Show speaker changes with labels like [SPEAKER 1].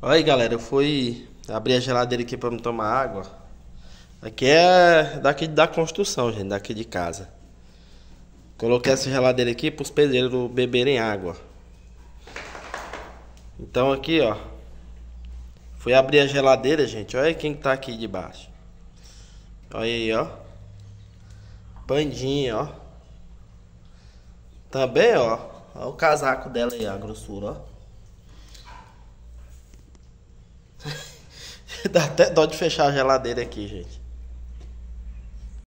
[SPEAKER 1] Olha aí, galera, eu fui abrir a geladeira aqui pra me tomar água. Aqui é daqui da construção, gente, daqui de casa. Coloquei essa geladeira aqui pros pedreiros beberem água. Então aqui, ó. Fui abrir a geladeira, gente. Olha quem tá aqui debaixo. Olha aí, ó. Pandinha, ó. Também, ó. Olha o casaco dela aí, a grossura, ó. Dá até dó de fechar a geladeira aqui, gente.